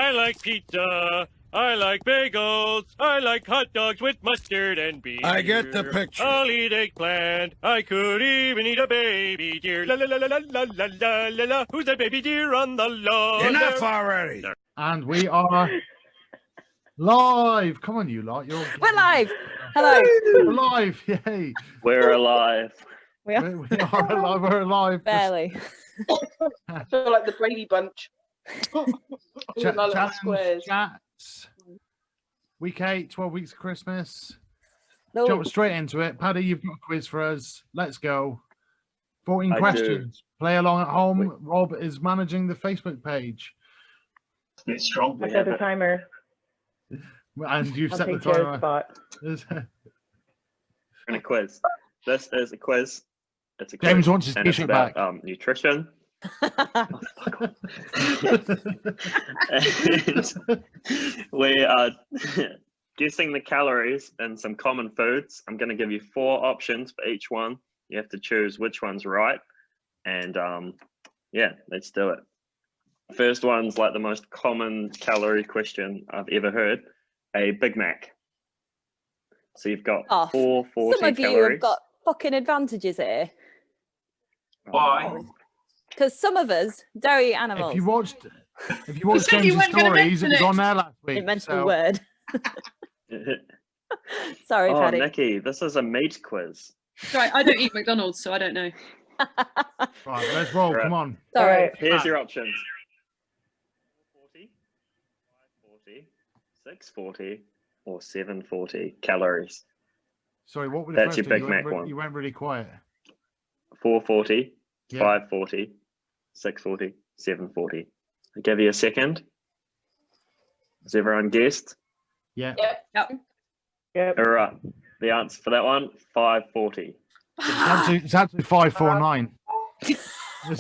I like pizza. I like bagels. I like hot dogs with mustard and beer. I get the picture. I'll eat eggplant. I could even eat a baby deer. La la la la la la la la la la. Who's that baby deer on the lawn? Enough already. And we are live. Come on, you lot. We're live. Hello. We're live. Yay. We're alive. We are We are alive. We're alive. barely. I feel like the Brady Bunch. All Chat, in our little challenge, squares. chats. Week 8, 12 weeks of Christmas. No. Jump straight into it. Paddy, you've got a quiz for us. Let's go. 14 I questions. Play along at home. Rob is managing the Facebook page. A bit strong. I set the timer. And you've I'll set the take Joe's timer. spot. In a quiz. This is a quiz. It's a James quiz, wants his and it's t-shirt about back. nutrition. Oh, fuck off. And we are guessing the calories in some common foods. I'm going to give you 4 options for each one. You have to choose which one's right. And yeah, let's do it. First one's like the most common calorie question I've ever heard. A Big Mac. So you've got Oh, 440 Some of you calories. have got fucking advantages here. Why? Because some of us don't eat animals. If you watched said you James' weren't gonna stories, it was mention on there last week. a mental so- word. Sorry, Oh, Paddy. Nikki, this is a meat quiz. Right, I don't eat McDonald's, so I don't know. Right, let's roll. Right. Come on. Sorry. Alright. Here's your options. 440, 540, 640, or 740 calories. Sorry, what was the That's first your two? Big Mac one. You went really quiet. 440, Yeah. 540, 640, 740. I give you a second. Has everyone guessed? Yeah. Yep. All right. The answer for that one, 540. It's actually 549.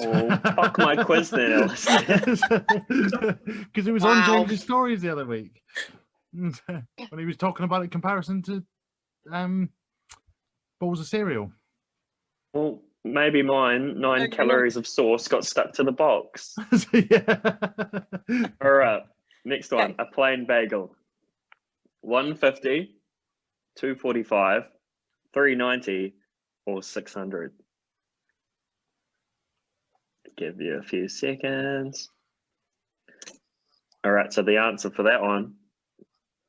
Oh, fuck my quiz then, Alice. Because it was on Wow. James's stories the other week when he was talking about it in comparison to bowls of cereal. Well, maybe mine, 9 Okay. calories of sauce got stuck to the box. So, yeah. All right. Next one, Okay. a plain bagel. 150, 245, 390, or 600. Give you a few seconds. All right, so the answer for that one,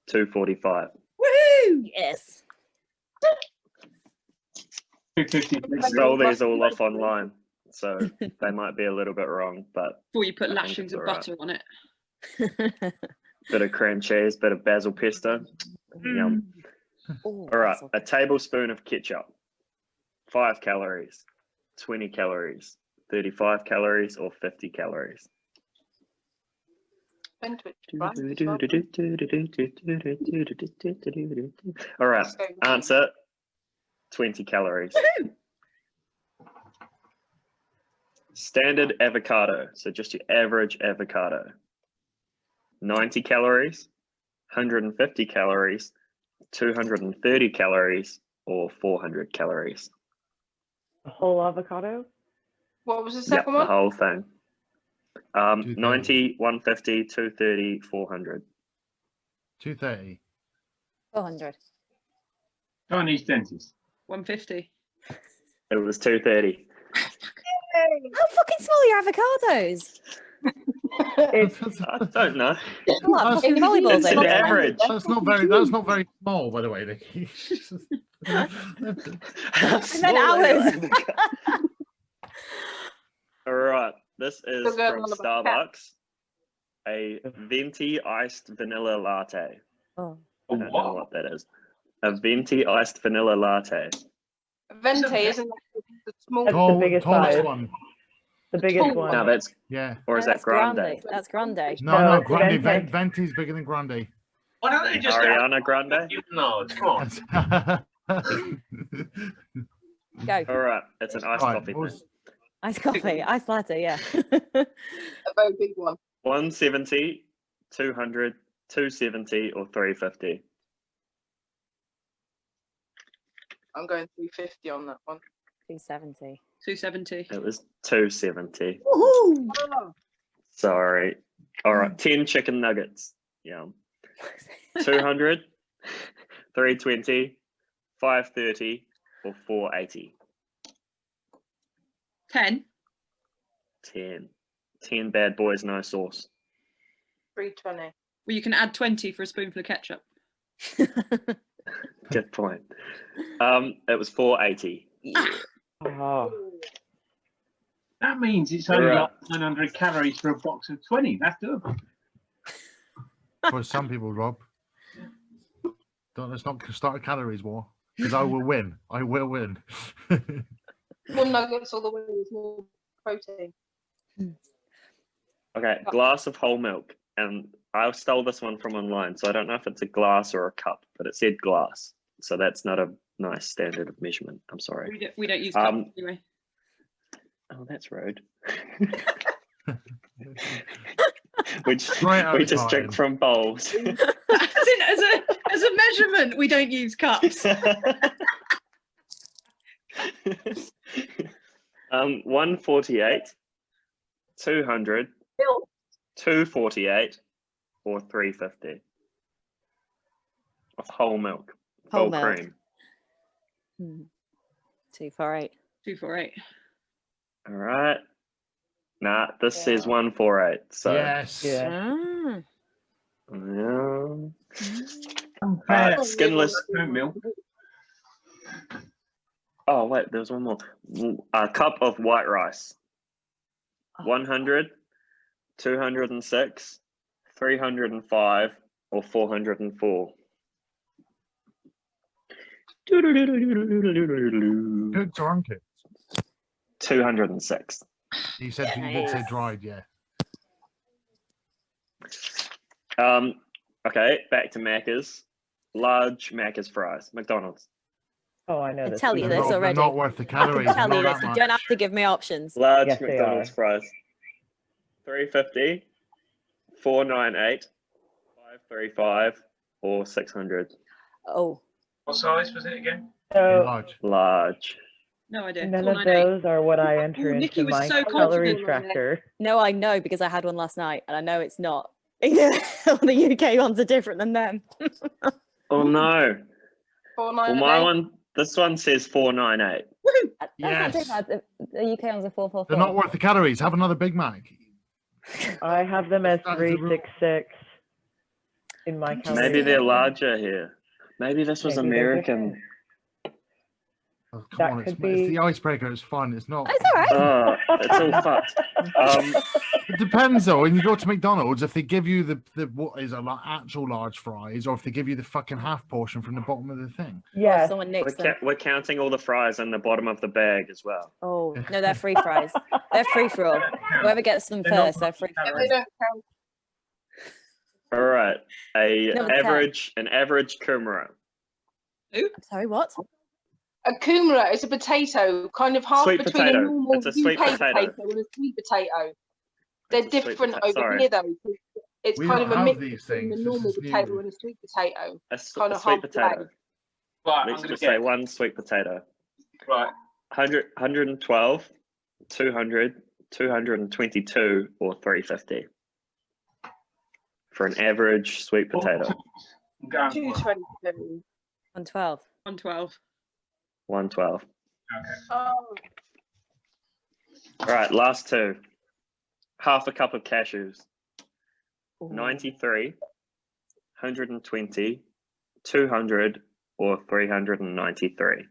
245. Woohoo! Yes. 250. I stole these all off online, so they might be a little bit wrong, but Before you put I think lashings it's of alright. butter on it. bit of cream cheese, bit of basil pesto. Yum. Ooh, All right, that's a tablespoon of ketchup, 5 calories, 20 calories, 35 calories, or 50 calories. Been to it, right? All right, answer 20 calories. Standard avocado, so just your average avocado, 90 calories, 150 calories, 230 calories, or 400 calories. A whole avocado? What was the Yep, second the one? whole thing. 230. 90, 150, 230, 400. 230. 400. Chinese dentist. 150. It was 230. How fucking small are your avocados? I don't know. They're like fucking It's volleyballs It's an over there. average. That's not very small, by the way, Nicky. How then small are your ours. avocados? All right, this is Still going from on about Starbucks. A venti iced vanilla latte. Oh. I don't know what that is. A venti iced vanilla latte. Venti, isn't that the small? That's Tall, the biggest tallest size. one. The biggest Tall one. No, that's, Yeah. or is No, that grande? That's grande. No, No, it's Grande. Venti. Venti's bigger than Grande. Why don't they just Ariana Grande? No, come on. Go. All right, it's an iced Right, coffee what thing. was- Iced coffee. Iced latte, yeah. A very big one. 170, 200, 270, or 350. I'm going 350 on that one. 270. 270. It was 270. Woohoo! Oh, Sorry. All right, 10 chicken nuggets. Yeah. 200, 320, 530, or 480. 10. 10. 10 bad boys, no sauce. 320. Well, you can add 20 for a spoonful of ketchup. Good point. It was 480. Yeah. Oh. That means it's only Right. like 900 calories for a box of 20. That's doable. For some people, Rob. Let's not start a calories war, because I will win. I will win. More nuggets all the way is more protein. Okay, glass of whole milk. And I stole this one from online, so I don't know if it's a glass or a cup, but it said glass. So that's not a nice standard of measurement. I'm sorry. We don't use cups anyway. Oh, that's rude. we just drink from bowls. As a measurement, we don't use cups. 148, 200, 248, or 350 of whole milk, Whole whole milk. cream. 248. 248. All right. Nah, this says 148. So Yes. Yeah. yeah. Skinless. Milk. Oh wait, there's one more. A cup of white rice. 100, 206, 305, or 404. Cooked or uncooked? 206. You said you did say dried, yeah. Okay, back to Macca's. Large Macca's fries. McDonald's. Oh, I know I this. tell you They're this not, already. they're not worth the I calories. can tell not you that this. You much. don't have to give me options. Large Yes, they McDonald's are. fries. 350, 498, 535, or 600. Oh, What size was it again? So Large. Large. No idea. none of 498. those are what I enter Ooh, Nikki into was my so calorie confident. tracker. no, I know because I had one last night and I know it's not. The UK ones are different than them. Oh no. Well, 498. my one, this one says 498. That's Yes. not too bad. The UK ones are 444. They're not worth the calories. Have another Big Mac. I have them as That is the rule. 366 in my calorie Maybe they're tracker. larger here. Maybe this was Maybe they're American. Oh, come That on, it's could be- the icebreaker. It's fun. It's not. It's all right. Oh, it's all fucked. It depends though. When you go to McDonald's, if they give you the what is actual large fries, or if they give you the fucking half portion from the bottom of the thing. Or if Yes. someone nicks them. We're counting all the fries in the bottom of the bag as well. Oh, no, they're free fries. They're free for all. Whoever gets them They're not first, they're free Yeah, for they all. don't count. All right, No, it's an average kumara. Sorry, what? A kumara is a potato, kind of half Sweet between potato. a normal It's a UK sweet potato. and a sweet potato. They're It's a sweet different potato, over sorry. here though. 'Cause it's We kind don't of a have mix these between things. a This normal is potato new. and a sweet potato. Kind of A sweet half potato. bland. Right, I'm Let's going to just say get. one sweet potato. Right. 112, 200, 222, or 350 for an average sweet potato. I'm going for it. 222. 112. 112. 112. Okay. Oh, All right, last two. Half a cup of cashews. Ooh. 93, 120, 200, or 393.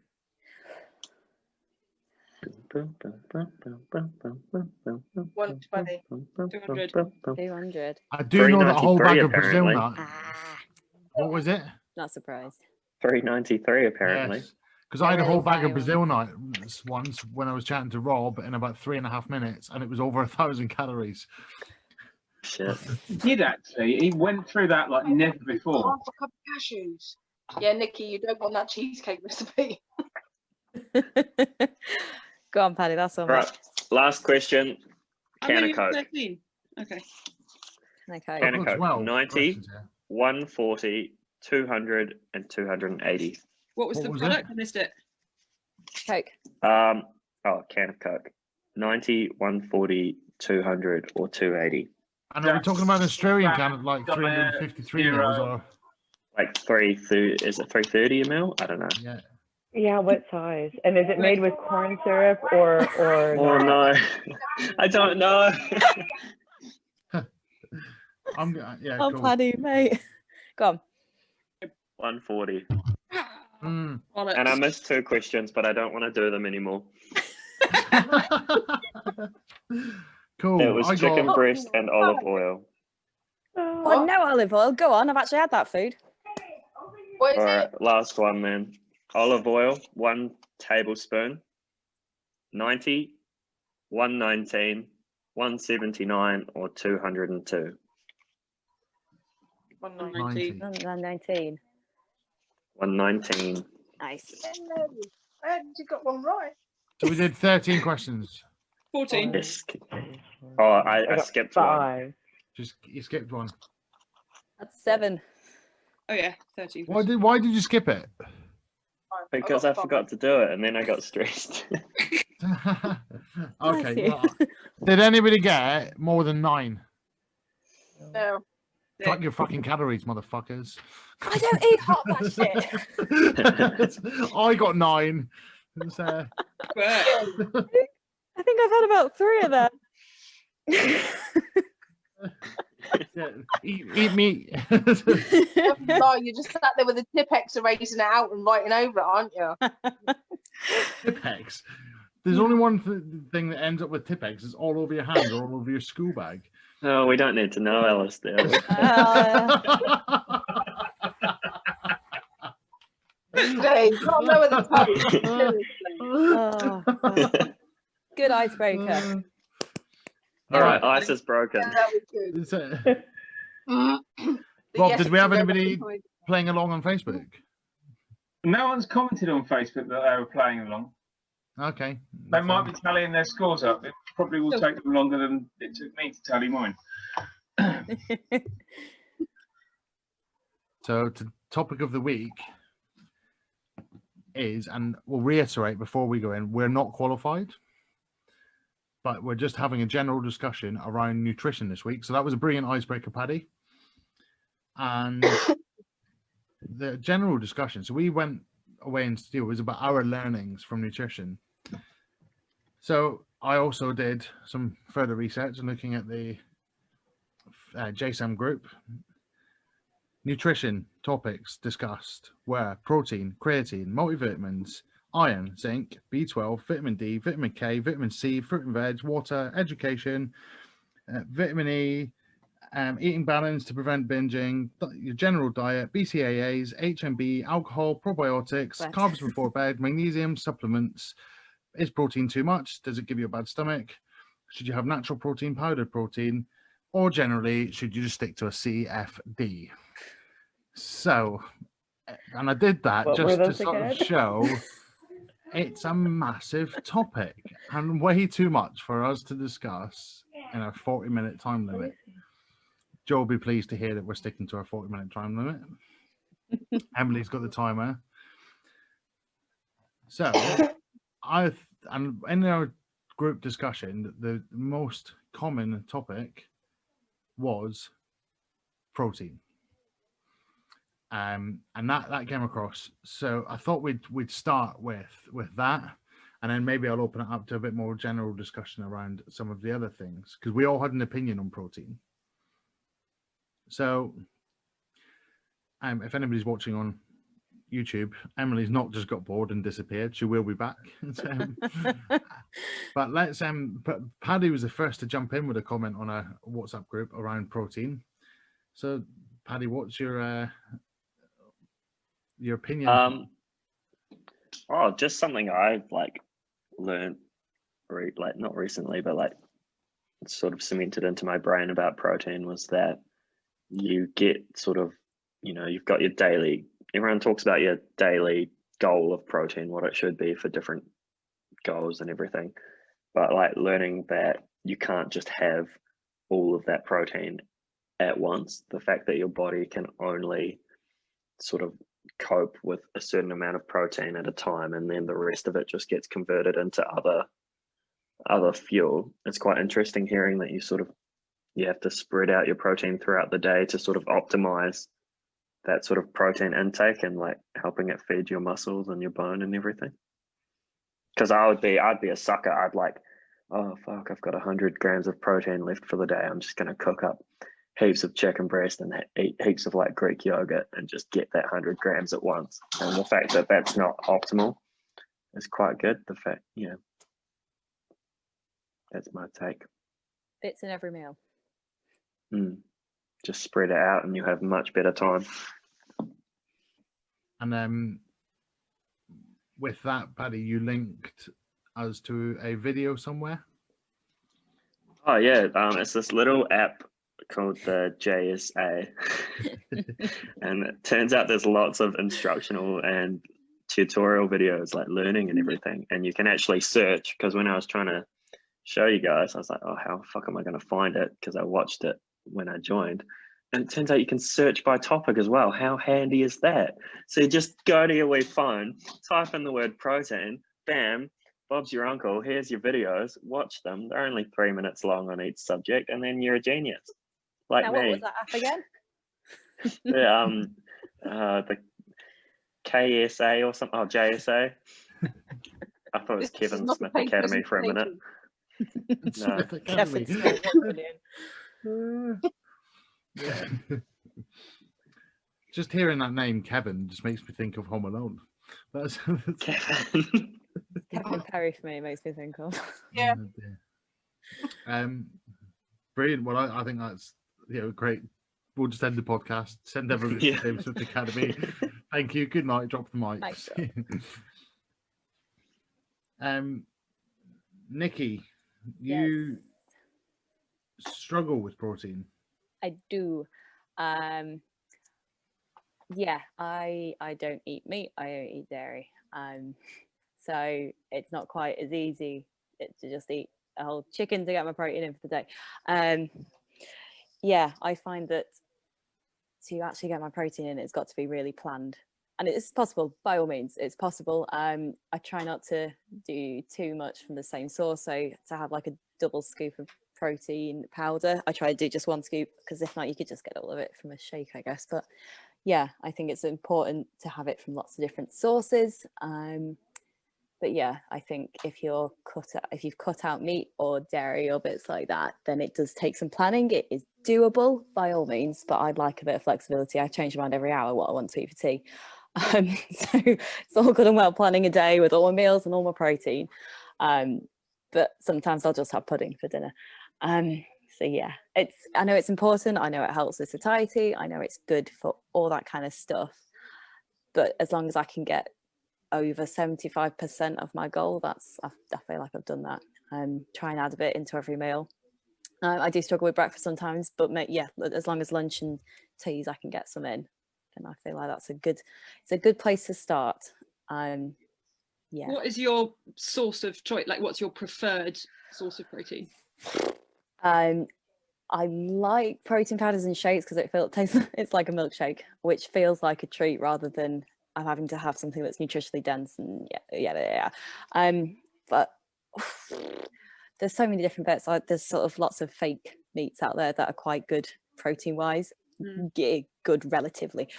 120. 200. I do know that a whole bag of 393 Brazil apparently. nut. Ah, What was it? not surprised. 393 apparently. Because I had a whole Really bag of high Brazil nuts once when I was chatting to Rob in about 3.5 minutes, and it was over 1,000 calories. Shit. He did actually. He went through that like never before. half a cup of cashews. Yeah, Nikki, you don't want that cheesecake recipe. Go on, Paddy. That's all. Right. Last question. Oh, Can no, of you're Coke. 13. Okay. Okay. Can of I've got Coke. 12 90, questions here. 140, 200, and 280. What was What the was product? it? I missed it. Coke. Can of Coke. 90, 140, 200, or 280. And are we talking about an Australian That's can of like diet 353 zero. mils or Like 330, is it 330 a mil? I don't know. yeah? Yeah, what size? And is it made with corn syrup or Oh not? no, I don't know. Yeah, Oh, cool. Paddy, mate. Go on. 140. Mm. And I missed 2 questions, but I don't want to do them anymore. Cool. It was I chicken got breast and olive oil. Oh, no olive oil. Go on. I've actually had that food. What is All it? right, last one then. Olive oil, 1 tablespoon. 90, 119, 179, or 202. 90. 19. 119. Nice. I actually got one right. So we did 13 questions. 14. Yes. Oh, I got skipped one. 5. Just you skipped one. That's 7. Oh yeah, 13. Why did you skip it? Because I forgot to do it and then I got stressed. Okay. you. Well, did anybody get more than 9? No. Track your fucking calories, motherfuckers. I don't eat half that shit. I got 9. It's, But I think I've had about 3 of them. yeah, eat meat. No, you just sat there with a Tipex erasing it out and writing over it, aren't you? Tipex. There's only one thing that ends up with Tipex. It's all over your hands or all over your school bag. No, we don't need to know, Alistair. Dave, not know the time. Oh, God. Good icebreaker. All right, ice is broken. That was good. Rob, Yes, did we have it's anybody very playing along on Facebook? No one's commented on Facebook that they were playing along. Okay. They might be tallying their scores up. It probably will take them longer than it took me to tally mine. So, the topic of the week is, and we'll reiterate before we go in, we're not qualified, but we're just having a general discussion around nutrition this week. So that was a brilliant icebreaker, Paddy. And the general discussion, so we went away and it was about our learnings from nutrition. So I also did some further research and looking at the JSAM group. Nutrition topics discussed were protein, creatine, multivitamins, iron, zinc, B12, vitamin D, vitamin K, vitamin C, fruit and veg, water, education, vitamin E, eating balance to prevent binging, your general diet, BCAAs, HMB, alcohol, probiotics, What? carbs before bed, magnesium, supplements. Is protein too much? Does it give you a bad stomach? Should you have natural protein, powdered protein, or generally, should you just stick to a CFD? So, and I did that What were just to those sort of again? show it's a massive topic and way too much for us to discuss in a 40-minute time limit. Joe will be pleased to hear that we're sticking to our 40-minute time limit. Emily's got the timer. So, and in our group discussion, the most common topic was protein. And that came across. So I thought we'd start with that, and then maybe I'll open it up to a bit more general discussion around some of the other things, because we all had an opinion on protein. So if anybody's watching on YouTube, Emily's not just got bored and disappeared. She will be back. But let's Paddy was the first to jump in with a comment on a WhatsApp group around protein. So Paddy, what's your opinion? Oh, just something I've learned, not recently, but sort of cemented into my brain about protein was that you get sort of, you've got your daily. Everyone talks about your daily goal of protein, what it should be for different goals and everything, but learning that you can't just have all of that protein at once. The fact that your body can only sort of cope with a certain amount of protein at a time, and then the rest of it just gets converted into other fuel. It's quite interesting hearing that you sort of you have to spread out your protein throughout the day to sort of optimize that sort of protein intake and like helping it feed your muscles and your bone and everything. Because I'd be a sucker. I'd like, oh fuck, I've got 100 grams of protein left for the day. I'm just gonna cook up heaps of chicken breast and eat heaps of like Greek yogurt and just get that 100 grams at once. And the fact that that's not optimal is quite good. The fact, that's my take. Fits in every meal. Just spread it out and you have much better time. And with that, Paddy, you linked us to a video somewhere. Oh yeah, it's this little app called the JSA, and it turns out there's lots of instructional and tutorial videos, like learning and everything. And you can actually search, because when I was trying to show you guys, I was like, oh, how the fuck am I going to find it? Because I watched it when I joined. And it turns out you can search by topic as well. How handy is that? So you just go to your wee phone, type in the word protein, bam, Bob's your uncle, here's your videos, watch them. They're only 3 minutes long on each subject, and then you're a genius. Like Now, me. what was that app again? The KSA or something. Oh, JSA. I thought it was This is Kevin not a Smith paid Academy for a minute. No. Kevin Smith, brilliant. Yeah. Just hearing that name, Kevin, just makes me think of Home Alone. That's Kevin. Kevin Perry for me, it makes me think of. Yeah. Brilliant. Well, I think that's great. We'll just end the podcast. Send everyone to James Smith Academy. Thank you. Good night. Drop the mics. Nikki, you struggle with protein. I do. Yeah, I don't eat meat. I don't eat dairy. So it's not quite as easy to just eat a whole chicken to get my protein in for the day. Yeah, I find that to actually get my protein in, it's got to be really planned. And it's possible, by all means, it's possible. I try not to do too much from the same source. So to have like a double scoop of protein powder, I try to do just one scoop, because if not, you could just get all of it from a shake, I guess. But yeah, I think it's important to have it from lots of different sources. But yeah, I think if you've cut out meat or dairy or bits like that, then it does take some planning. It is doable by all means, but I'd like a bit of flexibility. I change my mind every hour what I want to eat for tea. So it's all good and well planning a day with all my meals and all my protein. But sometimes I'll just have pudding for dinner. So yeah, I know it's important. I know it helps with satiety. I know it's good for all that kind of stuff. But as long as I can get over 75% of my goal, I feel like I've done that. Try and add a bit into every meal. I do struggle with breakfast sometimes, but yeah, as long as lunch and teas I can get some in, then I feel like it's a good place to start. Yeah. What is your source of choice? Like, what's your preferred source of protein? I like protein powders and shakes because it's like a milkshake, which feels like a treat rather than I'm having to have something that's nutritionally dense and yeah. But there's so many different bits. There's sort of lots of fake meats out there that are quite good protein wise, good relatively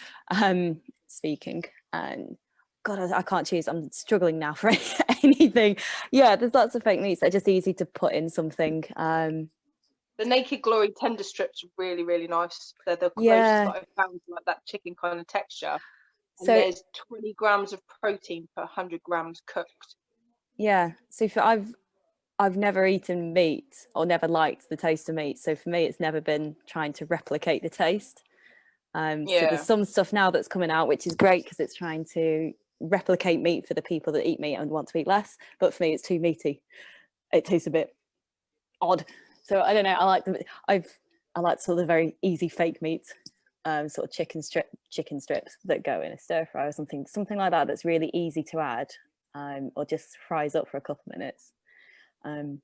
speaking. And God, I can't choose. I'm struggling now for anything. Yeah, there's lots of fake meats that are just easy to put in something. The Naked Glory tender strips are really, really nice. They're the closest that I've found to like that chicken kind of texture. And there's 20 grams of protein per 100 grams cooked. Yeah. So I've never eaten meat or never liked the taste of meat. So for me, it's never been trying to replicate the taste. So there's some stuff now that's coming out, which is great because it's trying to replicate meat for the people that eat meat and want to eat less. But for me, it's too meaty. It tastes a bit odd. So I don't know. I like sort of the very easy fake meat, sort of chicken strips that go in a stir fry or something like that. That's really easy to add, or just fries up for a couple of minutes. I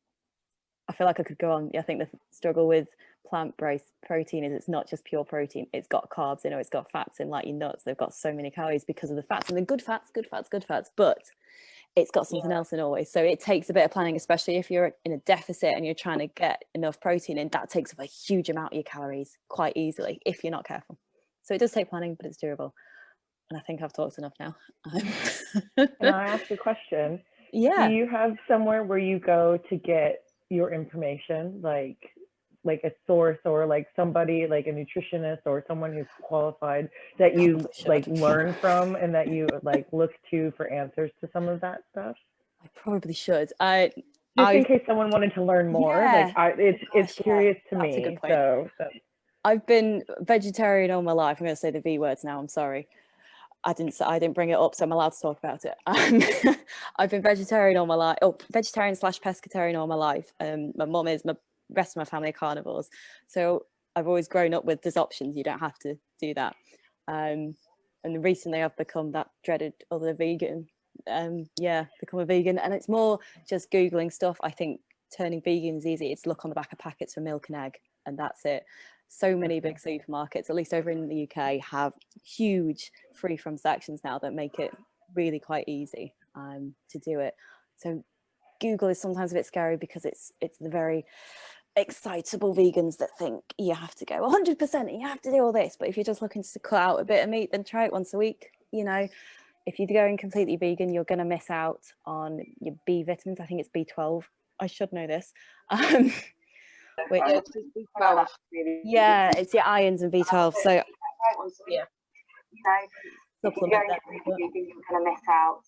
feel like I could go on. I think the struggle with plant-based protein is it's not just pure protein. It's got carbs in it. It's got fats in, like your nuts. They've got so many calories because of the fats, and the good fats. But it's got something else in always. So it takes a bit of planning, especially if you're in a deficit and you're trying to get enough protein in. That takes up a huge amount of your calories quite easily if you're not careful. So it does take planning, but it's doable. And I think I've talked enough now. Can I ask a question? Yeah. Do you have somewhere where you go to get your information, like a source, or like somebody, like a nutritionist or someone who's qualified that you like learn from and that you like look to for answers to some of that stuff? I probably should. Just in case someone wanted to learn more, yeah. like it's curious to That's me. a good point. So I've been vegetarian all my life. I'm going to say the V words now. I'm sorry. I didn't bring it up, so I'm allowed to talk about it. I've been vegetarian all my life. Oh, vegetarian / pescatarian all my life. My mum is. My rest of my family are carnivores, so I've always grown up with there's options. You don't have to do that. And recently I've become that dreaded other vegan. Become a vegan, and it's more just Googling stuff. I think turning vegan is easy. It's look on the back of packets for milk and egg, and that's it. So many big supermarkets, at least over in the UK, have huge free from sections now that make it really quite easy to do it. So Google is sometimes a bit scary because it's the very excitable vegans that think you have to go 100% and you have to do all this. But if you're just looking to cut out a bit of meat, then try it once a week. You know, if you're going completely vegan, you're going to miss out on your B vitamins. I think it's B12. I should know this. It's your irons and B12. So supplement that. You're gonna miss out.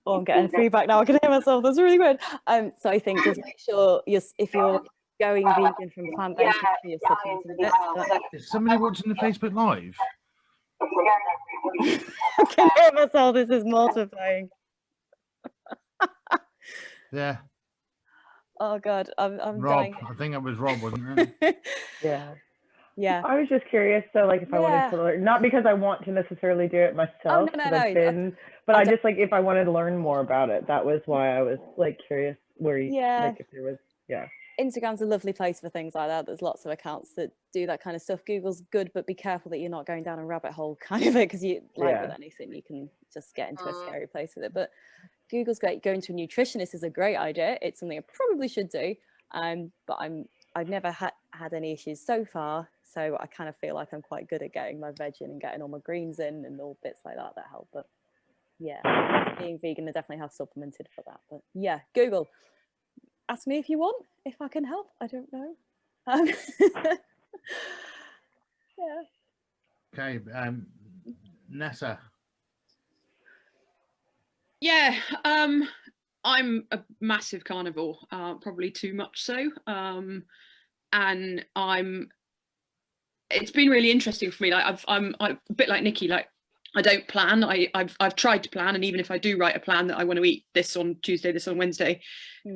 Oh, I'm getting feedback now. I can hear myself. That's really weird. So I think just make sure if you're going vegan from plant-based, you're supplementing it. Is somebody watching the Facebook Live? I can hear myself. This is mortifying. Yeah. Oh God, I'm Rob, dying. I think it was Rob, wasn't it? Yeah. I was just curious. So like if I wanted to learn, not because I want to necessarily do it myself, but I just like if I wanted to learn more about it, that was why I was like curious where you like if there was Instagram's a lovely place for things like that. There's lots of accounts that do that kind of stuff. Google's good, but be careful that you're not going down a rabbit hole kind of it, because you with anything you can just get into a scary place with it. But Google's great. Going to a nutritionist is a great idea. It's something I probably should do. But I've never had any issues so far, so I kind of feel like I'm quite good at getting my veg in and getting all my greens in and all bits like that help. But yeah, being vegan, I definitely have supplemented for that. But yeah, Google. Ask me if you want, if I can help. I don't know. Okay, Nessa. Yeah, I'm a massive carnivore, probably too much so. And it's been really interesting for me. Like I'm a bit like Nikki, like I don't plan. I've tried to plan, and even if I do write a plan that I want to eat this on Tuesday, this on Wednesday,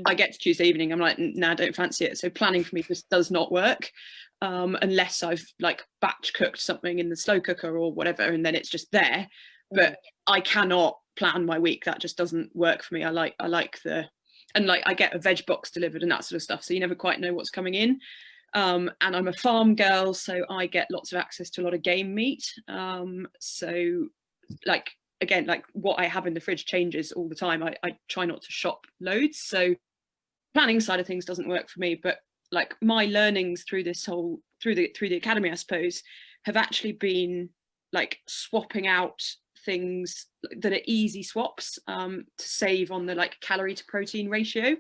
I get to Tuesday evening, I'm like, nah, I don't fancy it. So planning for me just does not work, unless I've like batch cooked something in the slow cooker or whatever, and then it's just there. But I cannot plan my week. That just doesn't work for me. I like I get a veg box delivered and that sort of stuff, so you never quite know what's coming in. And I'm a farm girl, so I get lots of access to a lot of game meat. So like, again, like what I have in the fridge changes all the time. I try not to shop loads. So planning side of things doesn't work for me, but like my learnings through this whole, through the academy, I suppose, have actually been like swapping out things that are easy swaps to save on the like calorie to protein ratio.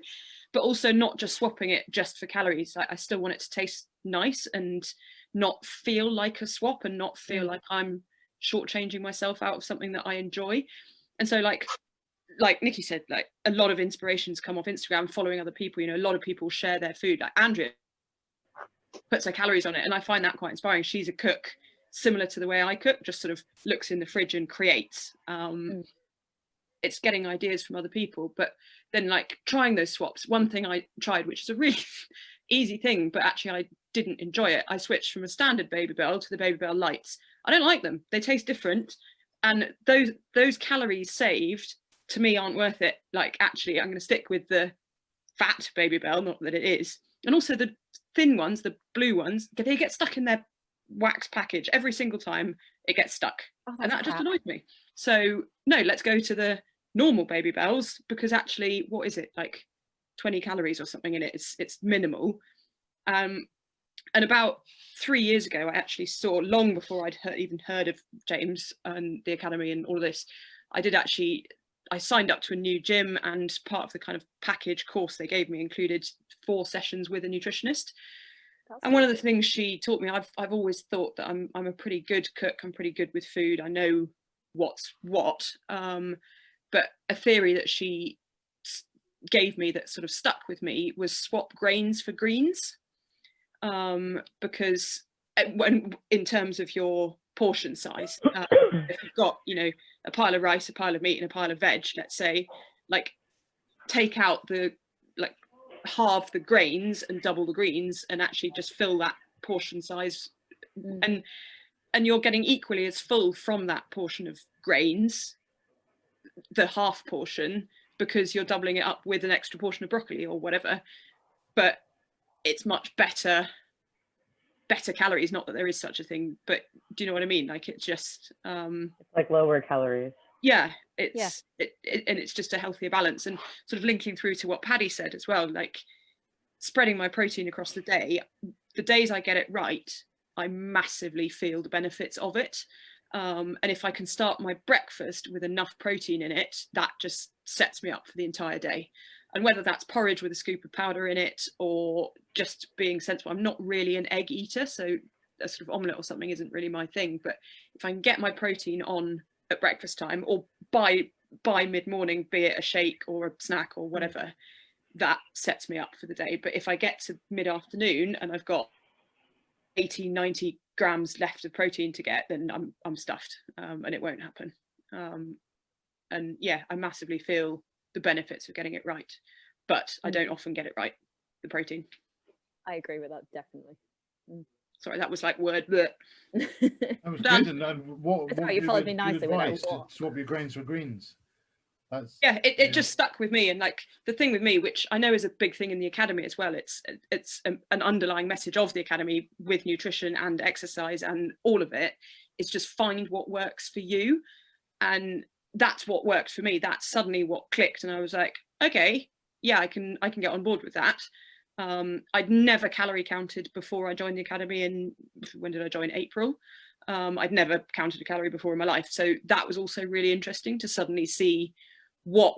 But also not just swapping it just for calories. I still want it to taste nice and not feel like a swap, and not feel like I'm shortchanging myself out of something that I enjoy. And so like Nikki said, like a lot of inspirations come off Instagram, following other people. You know, a lot of people share their food. Like Andrea puts her calories on it, and I find that quite inspiring. She's a cook similar to the way I cook, just sort of looks in the fridge and creates. It's getting ideas from other people, but then like trying those swaps. One thing I tried, which is a really easy thing, but actually I didn't enjoy it. I switched from a standard Baby Bell to the Baby Bell Lights. I don't like them. They taste different. And those calories saved to me aren't worth it. Like actually I'm going to stick with the fat Baby Bell, not that it is. And also the thin ones, the blue ones, they get stuck in their wax package every single time. It gets stuck. And that just annoys me. So no, let's go to the normal Baby Bells, because actually, what is it, like 20 calories or something in it? It's minimal. And about 3 years ago, I actually saw, long before I'd even heard of James and the Academy and all of this, I signed up to a new gym, and part of the kind of package course they gave me included 4 sessions with a nutritionist. And one of the things she taught me, I've always thought that I'm a pretty good cook. I'm pretty good with food. I know what's what. But a theory that she gave me that sort of stuck with me was swap grains for greens. Because when, in terms of your portion size, if you've got, you know, a pile of rice, a pile of meat, and a pile of veg, let's say, like, take out the, like, halve the grains and double the greens, and actually just fill that portion size, and you're getting equally as full from that portion of grains, the half portion, because you're doubling it up with an extra portion of broccoli or whatever. But it's much better calories, not that there is such a thing, but do you know what I mean? Like, it's just it's like lower calories. Yeah, and it's just a healthier balance. And sort of linking through to what Paddy said as well, like spreading my protein across the day, the days I get it right, I massively feel the benefits of it. And if I can start my breakfast with enough protein in it, that just sets me up for the entire day. And whether that's porridge with a scoop of powder in it, or just being sensible, I'm not really an egg eater, so a sort of omelette or something isn't really my thing. But if I can get my protein on at breakfast time, or by mid-morning, be it a shake or a snack or whatever, that sets me up for the day. But if I get to mid-afternoon and I've got 80, 90 grams left of protein to get, then I'm stuffed, and it won't happen. And yeah, I massively feel the benefits of getting it right, but I don't often get it right, the protein. I agree with that, definitely. Sorry, that was like word, but that was good. And what you followed me nicely with that. To swap your grains for greens. That's, yeah, it just stuck with me. And like, the thing with me, which I know is a big thing in the Academy as well, it's an underlying message of the Academy with nutrition and exercise and all of it, is just find what works for you. And that's what worked for me. That's suddenly what clicked, and I was like, okay, yeah, I can get on board with that. I'd never calorie counted before I joined the Academy. And when did I join? April. I'd never counted a calorie before in my life, so that was also really interesting to suddenly see what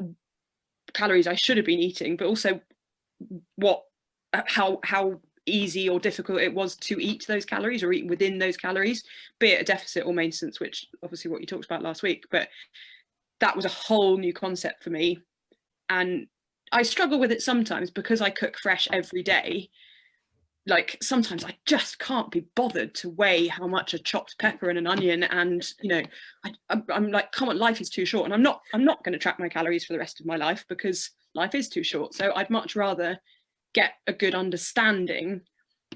calories I should have been eating, but also how easy or difficult it was to eat those calories, or eat within those calories, be it a deficit or maintenance, which obviously what you talked about last week. But that was a whole new concept for me, and I struggle with it sometimes because I cook fresh every day. Like, sometimes I just can't be bothered to weigh how much a chopped pepper and an onion, and you know, I'm like, come on, life is too short, and I'm not going to track my calories for the rest of my life, because life is too short. So I'd much rather get a good understanding,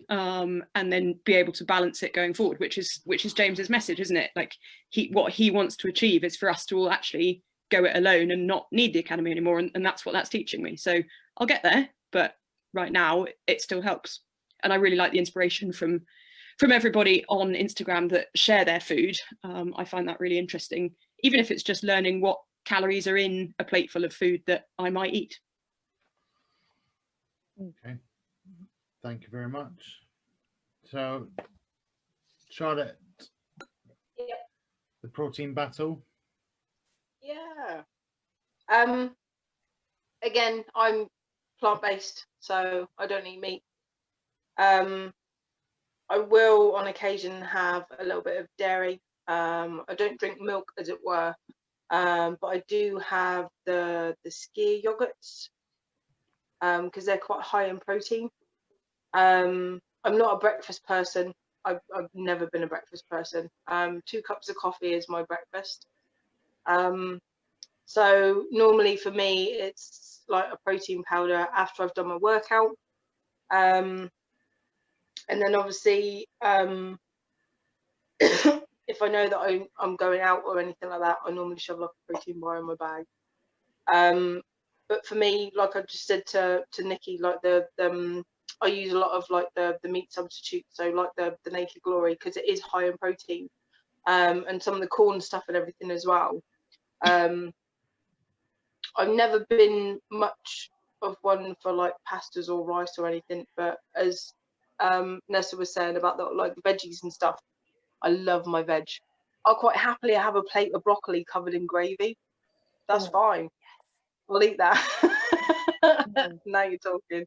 and then be able to balance it going forward, which is James's message, isn't it? Like, what he wants to achieve is for us to all actually go it alone and not need the Academy anymore, and that's what that's teaching me. So I'll get there, but right now it still helps. And I really like the inspiration from everybody on Instagram that share their food. I find that really interesting, even if it's just learning what calories are in a plateful of food that I might eat. Okay, thank you very much. So, Charlotte, the protein battle. Yeah. Again, I'm plant-based, so I don't eat meat. I will on occasion have a little bit of dairy. I don't drink milk, as it were, but I do have the skyr yogurts, because they're quite high in protein. I'm not a breakfast person. I've never been a breakfast person. 2 cups of coffee is my breakfast. So normally for me, it's like a protein powder after I've done my workout. And then obviously, if I know that I'm going out or anything like that, I normally shove like a protein bar in my bag. But for me, like I just said to Nikki, like I use a lot of like the meat substitute, so like the Naked Glory, because it is high in protein, and some of the corn stuff and everything as well. I've never been much of one for like pastas or rice or anything, but as Nessa was saying about the like the veggies and stuff, I love my veg. I'll quite happily have a plate of broccoli covered in gravy. That's fine. I'll eat that. Now you're talking.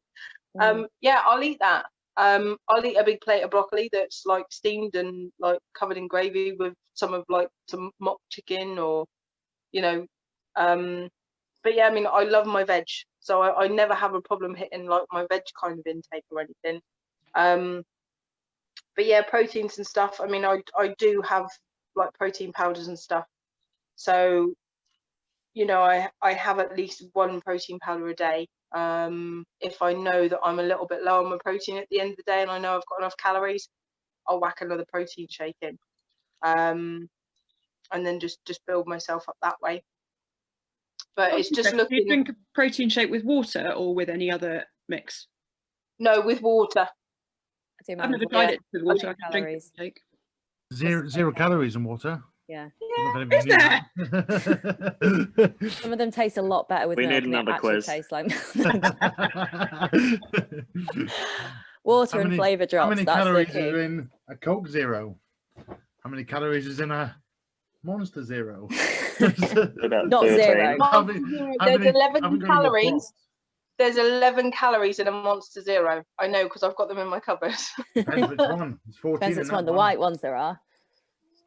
Yeah, I'll eat that. I'll eat a big plate of broccoli that's like steamed and like covered in gravy with some of like some mock chicken or, you know, but yeah, I mean, I love my veg, so I never have a problem hitting like my veg kind of intake or anything. But yeah, proteins and stuff. I mean, I do have like protein powders and stuff. So, you know, I have at least one protein powder a day. If I know that I'm a little bit low on my protein at the end of the day and I know I've got enough calories, I'll whack another protein shake in. And then just build myself up that way. But it's just looking. Do you drink a protein shake with water or with any other mix? No, with water. I've never tried it with water. I can drink a shake. Zero calories in water. Yeah. Is there? Some of them taste a lot better with We milk. need another quiz. Taste like water and flavour drops. How many that's calories the key. are in a Coke Zero? How many calories is in a Monster Zero? Not 13. zero. There's 11 calories. There's 11 calories in a Monster Zero. I know because I've got them in my cupboard. Depends which one. It's 14. Depends which one. The one. white ones there are.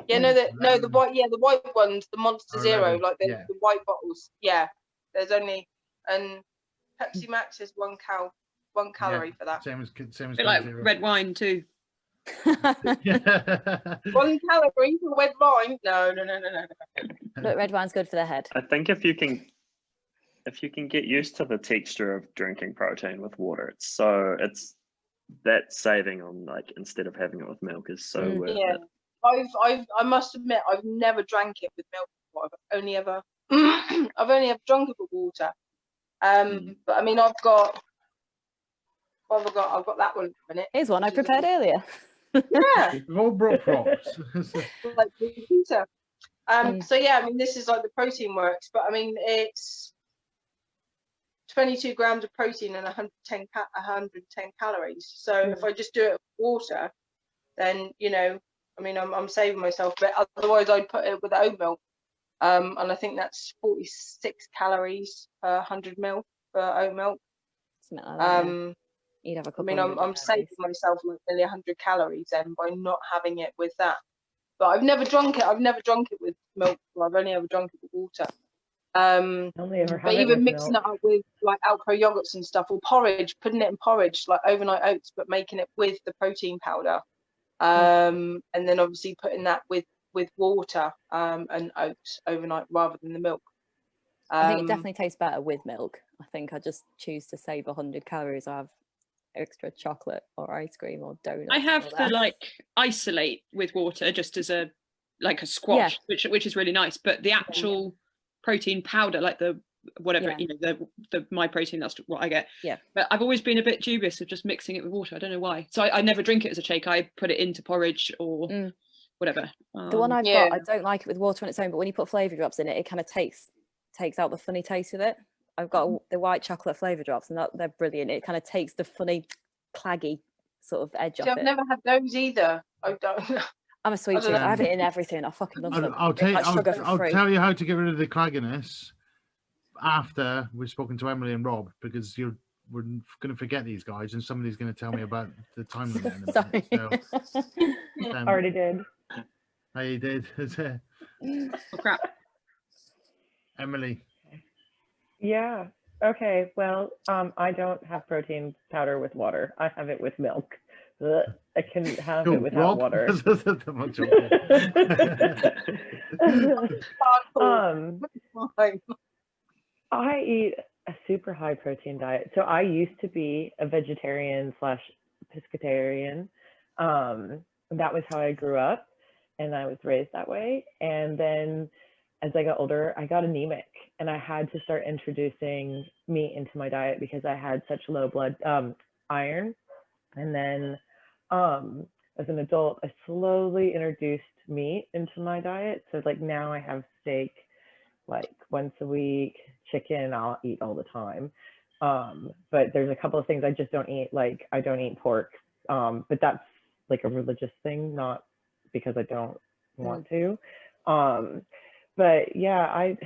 Yeah, no, the white, the white ones, the Monster Zero, like the white bottles. Yeah, there's only, and Pepsi Max is one calorie for that. Same as like Zero. red wine too. 1 calorie for red wine? No. Look, red wine's good for the head. I think if you can get used to the texture of drinking protein with water, it's that saving on like instead of having it with milk is so worth it. I must admit I've never drank it with milk before. I've only ever drunk it with water. But I mean I've got that one in a minute. Here's one I prepared earlier. Yeah. We've all brought props. Like pizza. So yeah, I mean this is like the protein works, but I mean it's 22 grams of protein and 110 calories. So if I just do it with water, then you know, I mean I'm saving myself a bit. Otherwise I'd put it with oat milk. And I think that's 46 calories per 100 ml for oat milk. Something like that, yeah. You'd have a couple. I mean I'm saving myself like nearly 100 calories then by not having it with that. But I've never drunk it with milk. I've only ever drunk it with water. But even mixing it up with like Alpro yogurts and stuff, or porridge, putting it in porridge, like overnight oats, but making it with the protein powder, and then obviously putting that with water and oats overnight rather than the milk. I think it definitely tastes better with milk. I think I just choose to save 100 calories. I have extra chocolate or ice cream or donuts. I have to like isolate with water just as a squash, which is really nice. But the actual protein powder, like the whatever, you know, the my protein, that's what I get. Yeah. But I've always been a bit dubious of just mixing it with water. I don't know why. So I never drink it as a shake. I put it into porridge or whatever. The one I've got, I don't like it with water on its own, but when you put flavour drops in it, it kind of takes out the funny taste of it. I've got the white chocolate flavour drops, and they're brilliant. It kind of takes the funny, claggy sort of edge off it. I've never had those either. I don't. I'm a sweet tooth. I have it in everything. I fucking love them. I'll tell you how to get rid of the clagginess after we've spoken to Emily and Rob, because we're going to forget these guys, and somebody's going to tell me about the time limit in a minute. So, already did. Oh, you did. Oh, crap. Emily. Yeah. Okay. Well, I don't have protein powder with water. I have it with milk. I can have it without Rob? water. I eat a super high protein diet. So I used to be a vegetarian / pescatarian. That was how I grew up, and I was raised that way. And then as I got older, I got anemic, and I had to start introducing meat into my diet because I had such low blood iron. And then as an adult, I slowly introduced meat into my diet. So like now I have steak like once a week. Chicken I'll eat all the time. But there's a couple of things I just don't eat. Like I don't eat pork. But that's like a religious thing, not because I don't want to. But yeah, I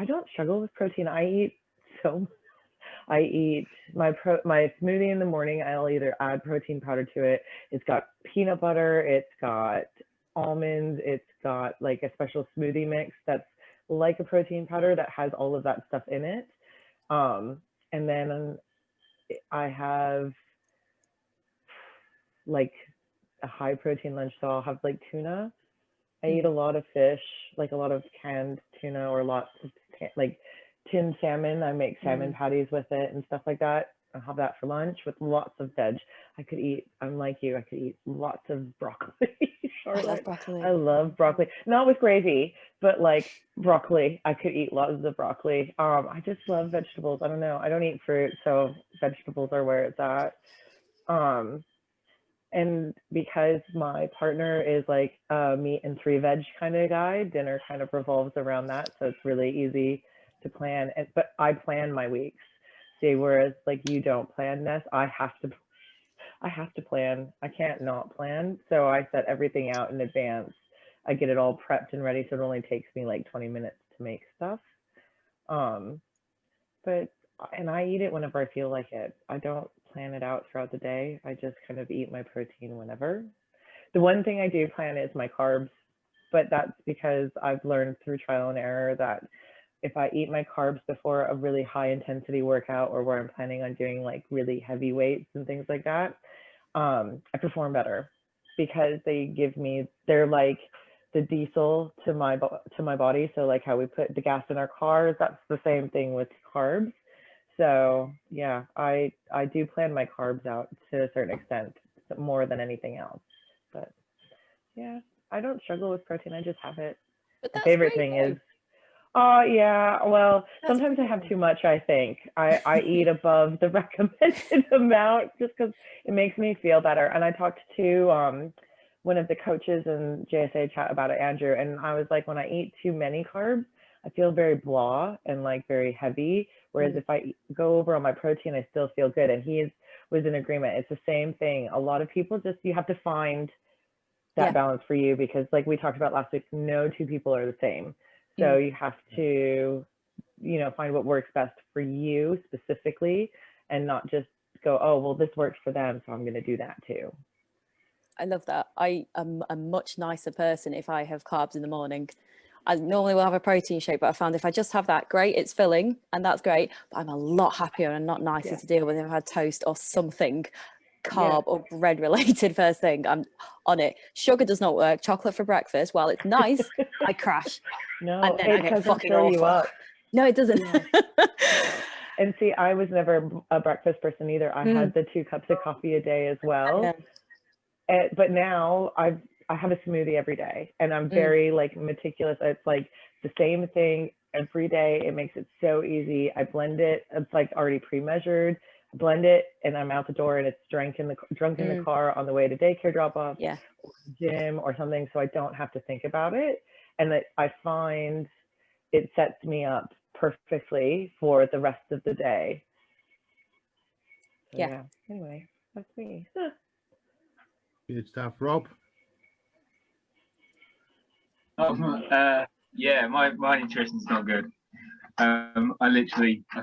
don't struggle with protein. I eat my smoothie in the morning. I'll either add protein powder to it. It's got peanut butter. It's got almonds. It's got like a special smoothie mix that's like a protein powder that has all of that stuff in it. And then I have like a high protein lunch, so I'll have like tuna. I eat a lot of fish, like a lot of canned tuna or lots of like tinned salmon. I make salmon patties with it and stuff like that. I'll have that for lunch with lots of veg. I'm like you, I could eat lots of broccoli. I love broccoli. I love broccoli. Not with gravy, but like broccoli. I could eat lots of broccoli. I just love vegetables. I don't know. I don't eat fruit, so vegetables are where it's at. And because my partner is like a meat and 3 veg kind of guy, dinner kind of revolves around that. So it's really easy to plan. But I plan my weeks. See, whereas like you don't plan this, I have to plan. I can't not plan. So I set everything out in advance. I get it all prepped and ready. So it only takes me like 20 minutes to make stuff. And I eat it whenever I feel like it. I don't plan it out throughout the day. I just kind of eat my protein whenever. The one thing I do plan is my carbs, but that's because I've learned through trial and error that if I eat my carbs before a really high intensity workout or where I'm planning on doing like really heavy weights and things like that, I perform better because they're like the diesel to my body. So like how we put the gas in our cars, that's the same thing with carbs. So yeah, I do plan my carbs out to a certain extent, more than anything else. But yeah, I don't struggle with protein. I just have it. But My that's favorite great, thing though. is, yeah, well, That's sometimes I have too much, I think. I eat above the recommended amount just because it makes me feel better. And I talked to one of the coaches in JSA chat about it, Andrew, and I was like, when I eat too many carbs, I feel very blah and like very heavy. Whereas if I go over on my protein, I still feel good. And he was in agreement. It's the same thing. A lot of people you have to find that balance for you because like we talked about last week, no 2 people are the same. So you have to, find what works best for you specifically and not just go, oh, well, this works for them, so I'm going to do that too. I love that. I am a much nicer person if I have carbs in the morning. I normally will have a protein shake, but I found if I just have that, great, it's filling and that's great. But I'm a lot happier and not nicer to deal with if I had toast or something carb or bread related first thing. I'm on it. Sugar does not work. Chocolate for breakfast, while it's nice, I crash. No, and then it I get doesn't fucking fill awful. you up. No, it doesn't. And see, I was never a breakfast person either. I had the 2 cups of coffee a day as well. But now I have a smoothie every day, and I'm very like meticulous. It's like the same thing every day. It makes it so easy. I blend it. It's like already pre-measured. I blend it, and I'm out the door, and it's drunk in the car on the way to daycare drop off, or gym or something. So I don't have to think about it, and I find it sets me up perfectly for the rest of the day. So, yeah. Anyway, that's me. Good stuff, Rob. Yeah, my nutrition's not good. I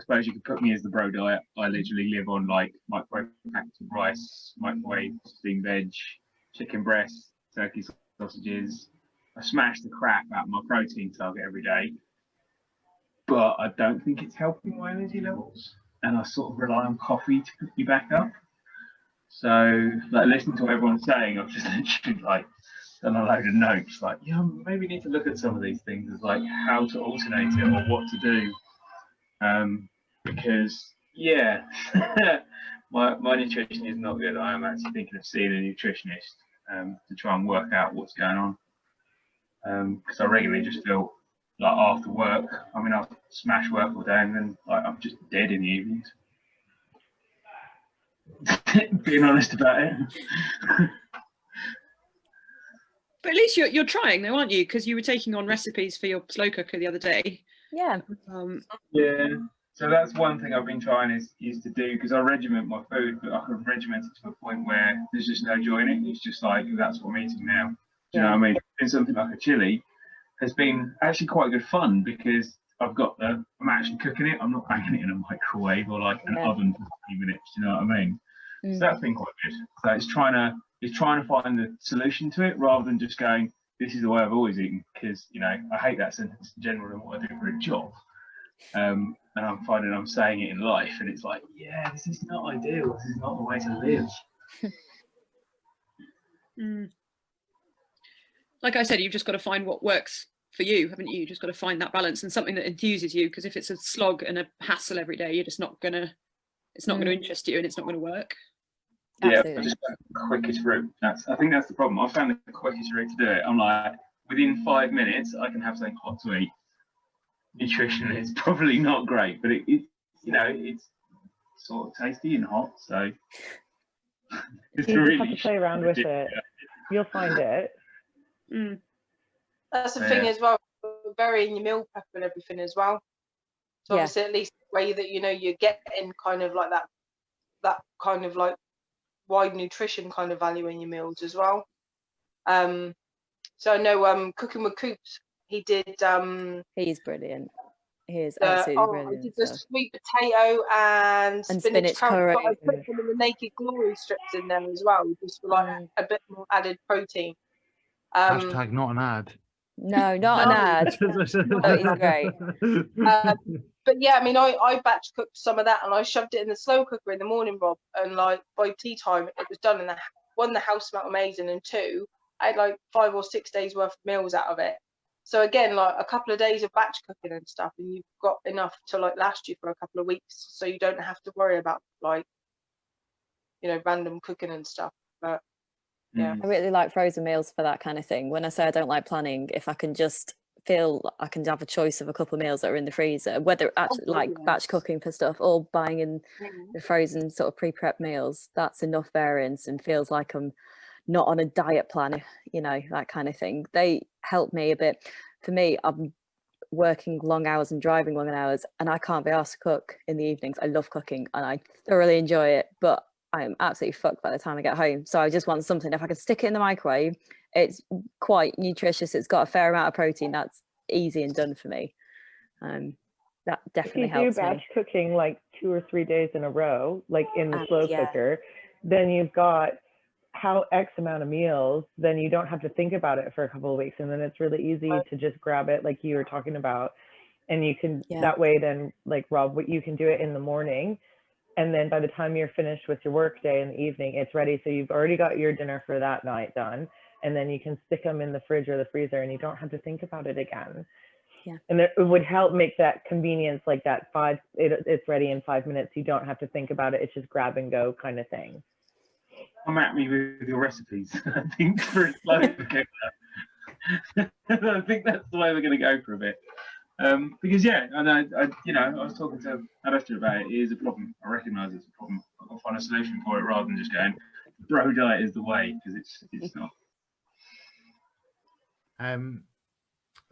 suppose you could put me as the bro diet. I literally live on like microwave packets of rice, microwave steamed veg, chicken breast, turkey sausages. I smash the crap out of my protein target every day, but I don't think it's helping my energy levels. And I sort of rely on coffee to pick me back up. So, like, listening to what everyone's saying, I've just literally like done a load of notes. Like, maybe need to look at some of these things as like how to alternate it or what to do. Because my nutrition is not good. I am actually thinking of seeing a nutritionist to try and work out what's going on. Because I regularly just feel like after work, I smash work all day and then like I'm just dead in the evenings. Being honest about it. But at least you're trying though, aren't you? Because you were taking on recipes for your slow cooker the other day. Yeah. Yeah. So that's one thing I've been trying is to do, because I regiment my food, but I can regiment it to a point where there's just no joy in it. It's just like, that's what I'm eating now. Do you know what I mean? Doing something like a chili has been actually quite good fun, because I'm actually cooking it. I'm not banging it in a microwave or like an oven for 20 minutes. Do you know what I mean? So that's been quite good. So it's trying to find the solution to it, rather than just going, this is the way I've always eaten, because, you know, I hate that sentence in general and what I do for a job. And I'm finding I'm saying it in life, and it's like, yeah, this is not ideal. This is not the way to live. Like I said, you've just got to find what works for you, haven't you? You've just got to find that balance and something that enthuses you, because if it's a slog and a hassle every day, you're just not gonna, it's not going to interest you, and it's not going to work. Yeah, Absolutely. just the quickest route. I think that's the problem. I found the quickest route to do it. I'm like, within 5 minutes, I can have something hot to eat. Nutrition is probably not great, but it's sort of tasty and hot. So it's You really just have to play around with it. You'll find it. That's the thing as well, varying your meal prep and everything as well. So obviously, at least the way that you're getting kind of like that kind of like wide nutrition kind of value in your meals as well. So I know Cooking with Coops, he did he's brilliant. He is absolutely brilliant. I did the sweet potato and spinach curry, but I put some of the Naked Glory strips in there as well, just for like a bit more added protein. Hashtag not an ad. No, not an ad. But he's great. But yeah, I mean, I batch cooked some of that, and I shoved it in the slow cooker in the morning, Rob, and like by tea time it was done. And one, the house smelled amazing, and two, I had like 5 or 6 days worth of meals out of it. So again, like a couple of days of batch cooking and stuff, and you've got enough to like last you for a couple of weeks, so you don't have to worry about like, random cooking and stuff. But yeah, I really like frozen meals for that kind of thing. When I say I don't like planning, if I can just feel I can have a choice of a couple of meals that are in the freezer, whether actually like batch cooking for stuff or buying in the frozen sort of pre-prep meals, that's enough variance and feels like I'm not on a diet plan, that kind of thing. They help me a bit. For me, I'm working long hours and driving long hours, and I can't be asked to cook in the evenings. I love cooking and I thoroughly enjoy it, but I'm absolutely fucked by the time I get home. So I just want something, if I can stick it in the microwave, it's quite nutritious, it's got a fair amount of protein, that's easy and done for me. That definitely helps me. If you do batch cooking like 2 or 3 days in a row, like in the slow cooker, then you've got X amount of meals, then you don't have to think about it for a couple of weeks, and then it's really easy to just grab it like you were talking about, and you can that way then, like Rob, you can do it in the morning, and then by the time you're finished with your work day in the evening, it's ready. So you've already got your dinner for that night done, and then you can stick them in the fridge or the freezer, and you don't have to think about it again. And it would help make that convenience, like that it's ready in 5 minutes. You don't have to think about it. It's just grab and go kind of thing. Come at me with your recipes. I think for a slow cooker. I think that's the way we're going to go for a bit. Because I was talking to Alistair about it. It is a problem. I recognise it's a problem. I've got to find a solution for it rather than just going, bro diet is the way, because it's not.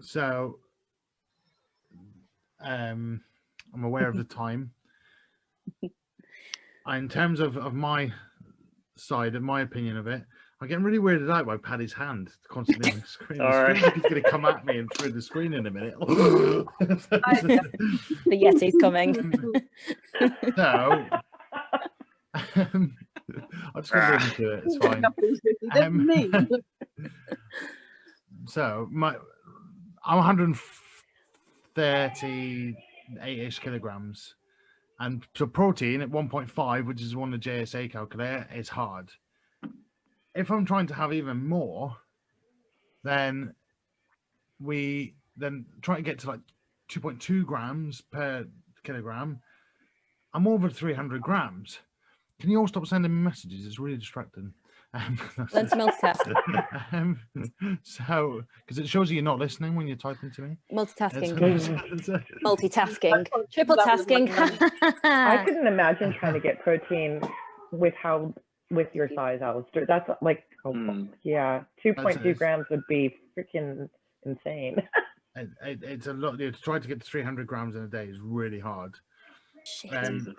So I'm aware of the time. In terms of my side, of my opinion of it, I'm getting really weirded out by Paddy's hand constantly on the screen. It feels like he's going to come at me and through the screen in a minute. The Yeti's coming. So I'll just go into it. It's fine. So I'm 138-ish kilograms, and so protein at 1.5, which is one of the JSA calculator, is hard. If I'm trying to have even more, then try to get to like 2.2 grams per kilogram. I'm over 300 grams. Can you all stop sending me messages? It's really distracting. Let's multitask. So, because it shows you're not listening when you're typing to me. Multitasking. Multitasking. Triple tasking. I couldn't imagine trying to get protein with your size, Alistair. That's like, 2.2 grams would be freaking insane. it's a lot. To try to get to 300 grams in a day is really hard. Shit. Jesus.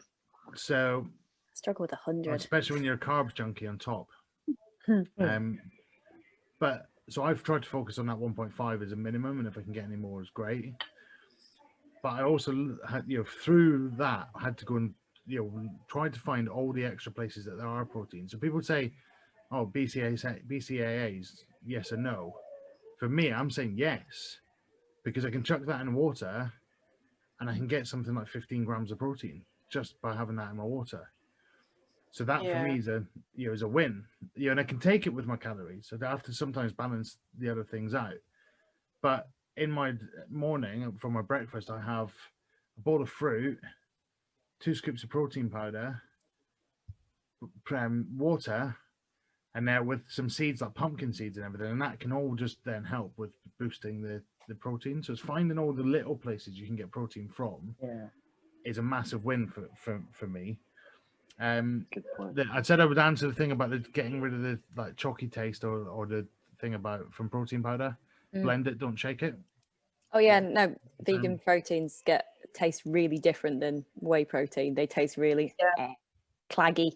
So Struggle with 100. especially when you're a carbs junkie on top. Hmm. But so I've tried to focus on that 1.5 as a minimum, and if I can get any more, is great. But I also had, through that, I had to go and try to find all the extra places that there are proteins. So people say, "Oh, BCAAs, yes or no?" For me, I'm saying yes, because I can chuck that in water, and I can get something like 15 grams of protein just by having that in my water. So that for me is a win. And I can take it with my calories. So I have to sometimes balance the other things out. But in my morning for my breakfast, I have a bowl of fruit, 2 scoops of protein powder, water, and now with some seeds like pumpkin seeds and everything, and that can all just then help with boosting the protein. So it's finding all the little places you can get protein from is a massive win for me. Good point. I said I would answer the thing about getting rid of the like chalky taste or the thing about from protein powder. Blend it, don't shake it. Oh yeah, no, vegan proteins taste really different than whey protein. They taste really claggy.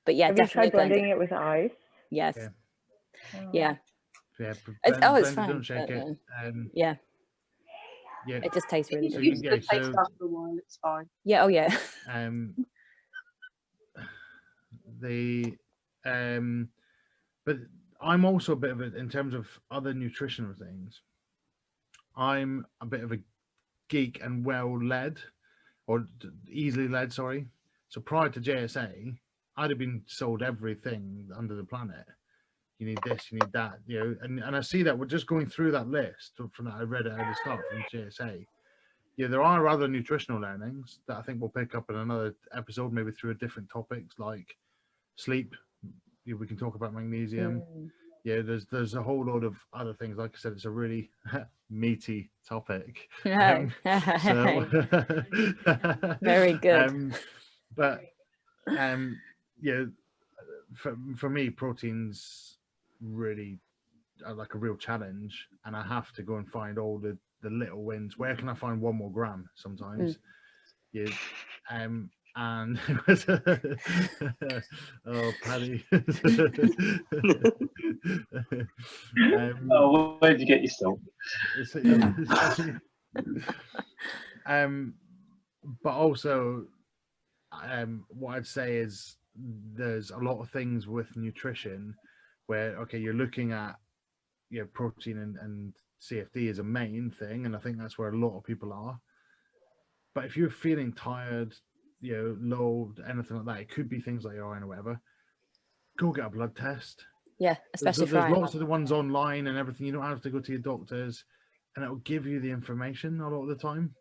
But yeah, Have you definitely tried blending it with ice? Yes. Yeah. Yeah. Yeah. It's blend fine. Don't shake but, it. Yeah. Yeah. It just tastes really It's different. used to the taste after a while. It's fine. Yeah. Oh yeah. But I'm also a bit of a, in terms of other nutritional things, I'm a bit of a geek and well led, or easily led, sorry. So prior to JSA, I'd have been sold everything under the planet. You need this, you need that, and I see that we're just going through that list from that I read it at the start from JSA. There are other nutritional learnings that I think we'll pick up in another episode, maybe through different topics like sleep. We can talk about magnesium. There's a whole lot of other things. Like I said, it's a really meaty topic. So very good. But for me, proteins really are like a real challenge, and I have to go and find all the little wins. Where can I find 1 more gram sometimes? And oh, Paddy. Oh, where did you get yourself? But also, what I'd say is there's a lot of things with nutrition where you're looking at protein and CFD is a main thing, and I think that's where a lot of people are. But if you're feeling tired, low, anything like that, it could be things like your iron or whatever. Go get a blood test. Yeah, especially there's lots of the ones online and everything. You don't have to go to your doctors, and it'll give you the information a lot of the time.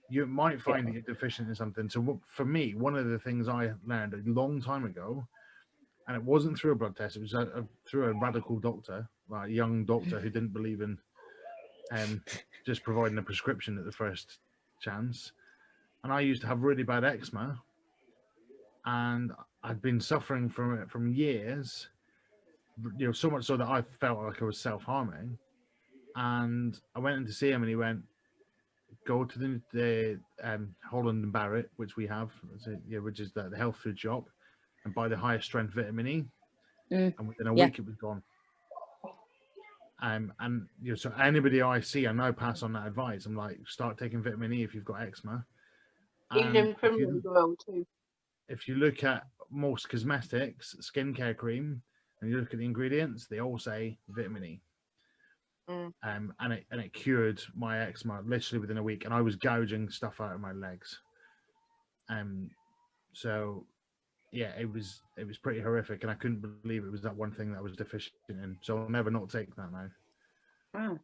You might find that you're deficient in something. So for me, one of the things I learned a long time ago, and it wasn't through a blood test, it was through a radical doctor, like a young doctor who didn't believe in just providing a prescription at the first chance. And I used to have really bad eczema, and I'd been suffering from it from years, so much so that I felt like I was self-harming. And I went in to see him, and he went, go to the Holland and Barrett, which we have, which is the health food shop, and buy the highest strength vitamin E. And within a week, it was gone. And so anybody I see, I now pass on that advice. I'm like, start taking vitamin E if you've got eczema. Even in primrose oil too. If you look at most cosmetics, skincare cream, and you look at the ingredients, they all say vitamin E. And it cured my eczema literally within a week, and I was gouging stuff out of my legs. So yeah, it was pretty horrific, and I couldn't believe it was that one thing that I was deficient in. So I'll never not take that now. Wow.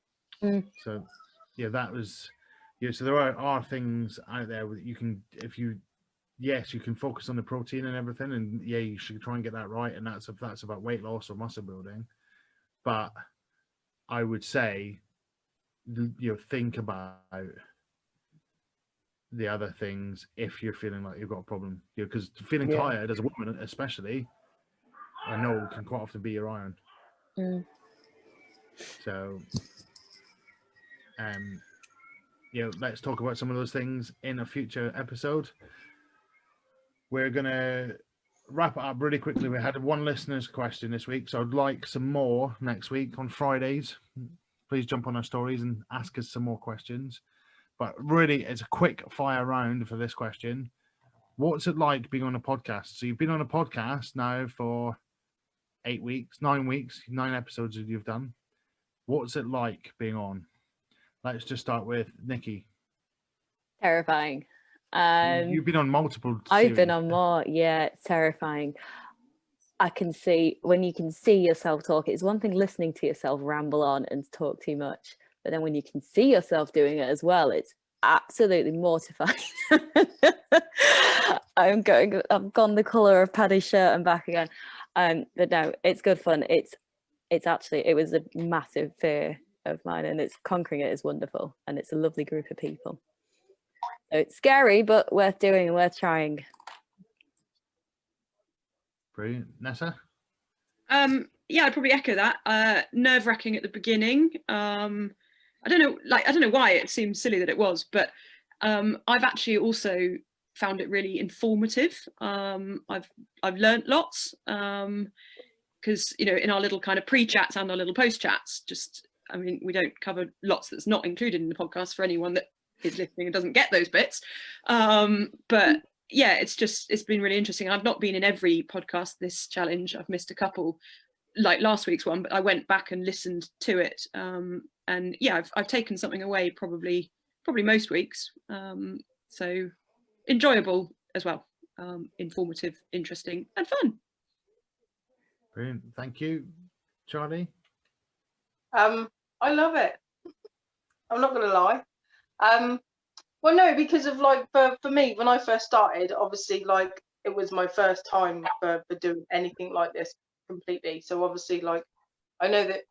So yeah, that was so there are things out there that you can, if you you can focus on the protein and everything, and you should try and get that right, and that's about weight loss or muscle building. But I would say think about the other things if you're feeling like you've got a problem, because feeling tired as a woman especially, I know, can quite often be your iron. So let's talk about some of those things in a future episode. We're gonna wrap it up really quickly. We had one listener's question this week, so I'd like some more next week on Fridays. Please jump on our stories and ask us some more questions. But really, it's a quick fire round for this question. What's it like being on a podcast? So you've been on a podcast now for 8 weeks, 9 weeks, 9 episodes that you've done. What's it like being on? Let's just start with Nikki. Terrifying. You've been on multiple I've been series. on more. Yeah, it's terrifying. I can see when you can see yourself talk. It's one thing listening to yourself ramble on and talk too much, but then when you can see yourself doing it as well, it's absolutely mortifying. I've gone the colour of Paddy's shirt and back again. But no, it's good fun. It was a massive fear of mine, and it's conquering it is wonderful, and it's a lovely group of people. So it's scary, but worth doing and worth trying. Brilliant. Nessa? Yeah, I'd probably echo that. Nerve-wracking at the beginning. I don't know why it seems silly that it was, but I've actually also found it really informative. I've learnt lots because in our little kind of pre-chats and our little post-chats, we don't cover lots that's not included in the podcast for anyone that is listening and doesn't get those bits. But yeah, it's been really interesting. I've not been in every podcast this challenge. I've missed a couple, like last week's one, but I went back and listened to it. And yeah, I've taken something away probably most weeks. So enjoyable as well, informative, interesting, and fun. Brilliant. Thank you. Charlie? I love it. I'm not going to lie. Well, no, because of for me, when I first started, obviously it was my first time for doing anything like this completely. So obviously I know that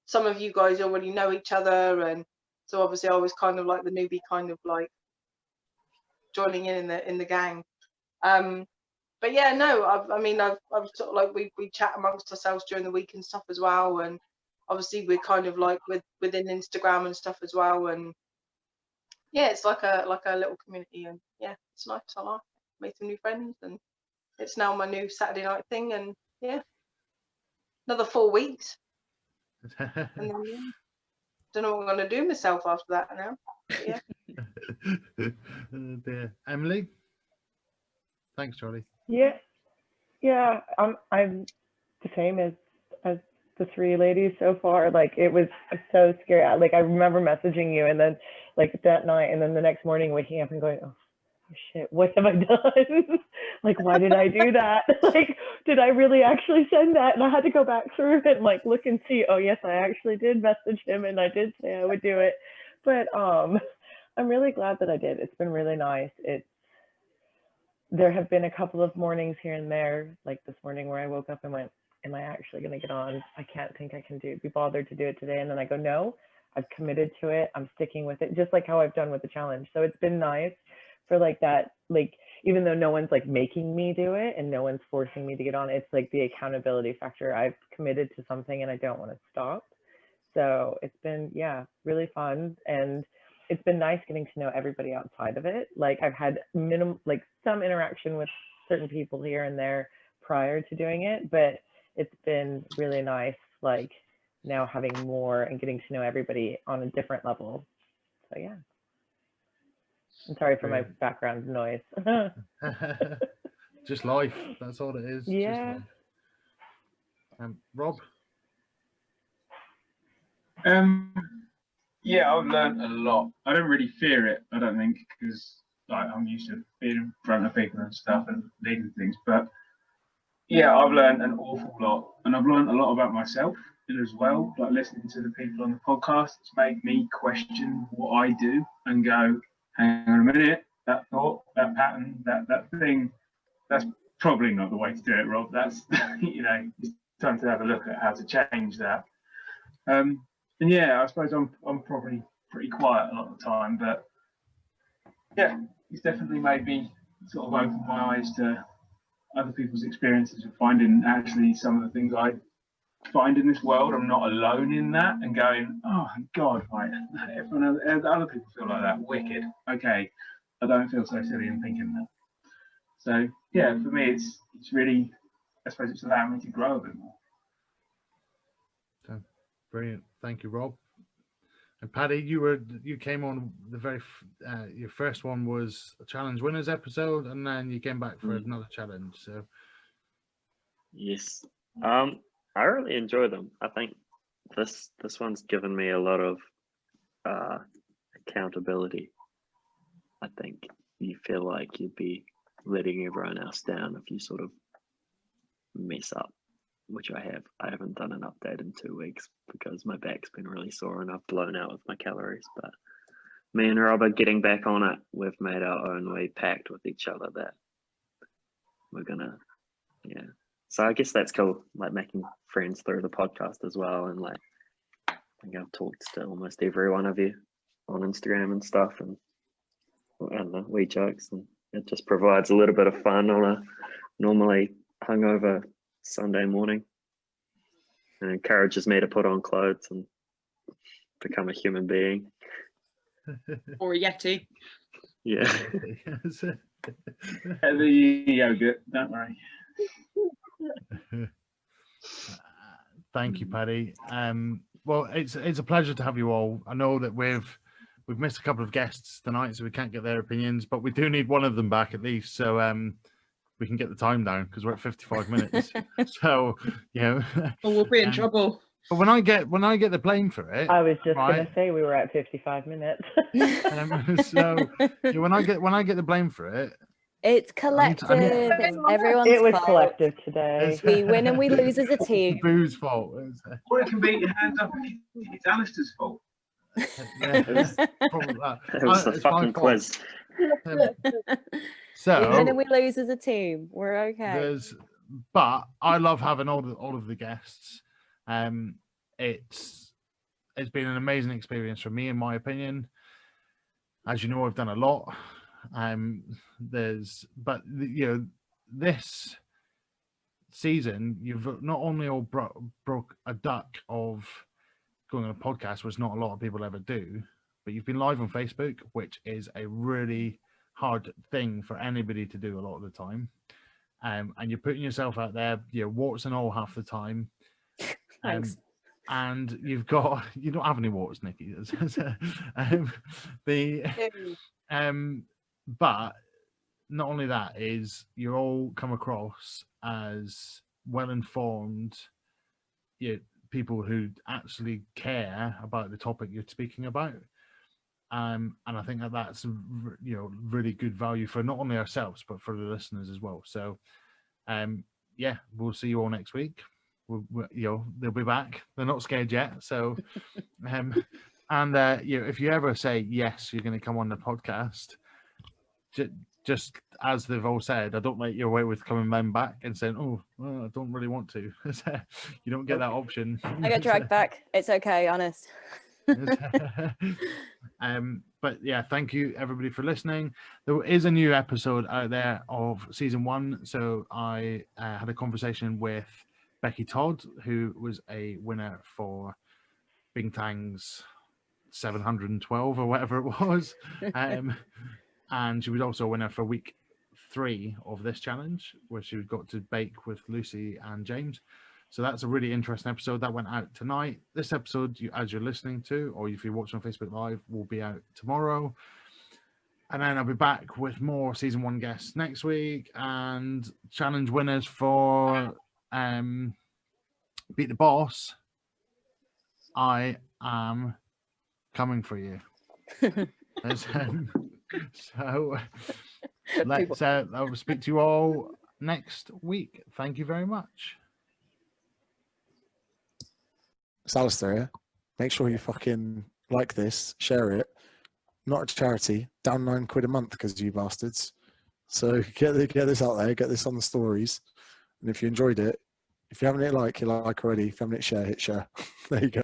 some of you guys already know each other, and so obviously I was kind of like the newbie, kind of like joining in the gang. But yeah, no, I've sort of like we chat amongst ourselves during the week and stuff as well, and obviously we're kind of like within Instagram and stuff as well, and yeah, it's like a little community, and yeah, it's nice. I like it. Made some new friends, and it's now my new Saturday night thing, and yeah, another 4 weeks, and then yeah, don't know what I'm gonna do myself after that now. But yeah. Dear. Emily? Thanks, Charlie. Yeah. I'm the same as the 3 ladies so far. Like, it was so scary. Like, I remember messaging you, and then like that night, and then the next morning waking up and going, oh shit, what have I done? Like, why did I do that? Like, did I really actually send that? And I had to go back through it and like look and see, oh yes, I actually did message him, and I did say I would do it. But I'm really glad that I did. It's been really nice. There have been a couple of mornings here and there, like this morning, where I woke up and went, am I actually going to get on? I can't think I can be bothered to do it today. And then I go, no, I've committed to it. I'm sticking with it, just like how I've done with the challenge. So it's been nice for like that, like, even though no one's like making me do it and no one's forcing me to get on, it's like the accountability factor. I've committed to something and I don't want to stop. So it's been, yeah, really fun. And it's been nice getting to know everybody outside of it. Like, I've had some interaction with certain people here and there prior to doing it, but it's been really nice, like, now having more and getting to know everybody on a different level. So yeah. I'm sorry for my background noise. Just life. That's all it is. Yeah. Just life. Rob? Yeah, I've learned a lot. I don't really fear it, I don't think, because I'm used to being in front of people and stuff and leading things. But yeah, I've learned an awful lot, and I've learned a lot about myself as well. Like, listening to the people on the podcast, it's made me question what I do and go, hang on a minute, that thought, that pattern, that thing, that's probably not the way to do it, Rob. That's it's time to have a look at how to change that. And yeah, I suppose I'm probably pretty quiet a lot of the time, but yeah, it's definitely made me sort of open my eyes to other people's experiences of finding actually some of the things I finding this world, I'm not alone in that, and going, oh God, right, everyone else, other people feel like that. Wicked. Okay, I don't feel so silly in thinking that. So yeah, for me, it's really, I suppose it's allowing me to grow a bit more. So, brilliant. Thank you, Rob. And Paddy, you came on the your first one was a challenge winners episode, and then you came back for another challenge. So Yes. I really enjoy them. I think this one's given me a lot of accountability. I think you feel like you'd be letting everyone else down if you sort of mess up, which I have. I haven't done an update in 2 weeks because my back's been really sore and I've blown out with my calories. But me and Rob are getting back on it. We've made our own way, pact with each other that we're gonna, yeah. So I guess that's cool, like making friends through the podcast as well. And like, I think I've talked to almost every one of you on Instagram and stuff, and we jokes, and it just provides a little bit of fun on a normally hungover Sunday morning, and encourages me to put on clothes and become a human being. Or a Yeti. Yeah. The yogurt, don't worry. Thank you, Paddy. Well, it's a pleasure to have you all. I know that we've missed a couple of guests tonight, so we can't get their opinions, but we do need one of them back at least, so we can get the time down because we're at 55 minutes. So yeah. Or we'll be in trouble. But when I get the blame for it, I was just right, gonna say we were at 55 minutes. so yeah, when I get the blame for it, it's collective. It's everyone's It was fault. collective today. We win and we lose as a it's team. Boo's fault. Or it can be your hands up. It's Alistair's fault. Yeah, probably that. It was a It's my fucking fault. quiz. So We win and we lose as a team. We're okay. But I love having all of the guests. It's been an amazing experience for me, in my opinion. As you know, I've done a lot. This season you've not only all broke a duck of going on a podcast, which not a lot of people ever do, but you've been live on Facebook, which is a really hard thing for anybody to do a lot of the time. And you're putting yourself out there, warts and all half the time. Thanks. And you don't have any warts, Nikki. But not only that, is you all come across as well-informed people who actually care about the topic you're speaking about. And I think that's really good value for not only ourselves but for the listeners as well. So we'll see you all next week. They'll be back. They're not scared yet. So if you ever say yes, you're going to come on the podcast, just as they've all said, I don't let you away with coming then back and saying, oh, well, I don't really want to. You don't get that option. I got dragged back. It's okay, honest. But yeah, thank you everybody for listening. There is a new episode out there of season 1. So I had a conversation with Becky Todd, who was a winner for Bing Tang's 712 or whatever it was. And she was also a winner for week 3 of this challenge, where she got to bake with Lucy and James. So that's a really interesting episode that went out tonight. This episode, as you're listening to, or if you're watching on Facebook Live, will be out tomorrow. And then I'll be back with more season 1 guests next week and challenge winners for Beat the Boss. I am coming for you. So I will speak to you all next week. Thank you very much. It's Alistair here. Make sure you fucking like this, share it. Not a charity, down £9 a month because you bastards. So get this out there, get this on the stories. And if you enjoyed it, if you haven't hit like already. If you haven't hit share, hit share. There you go.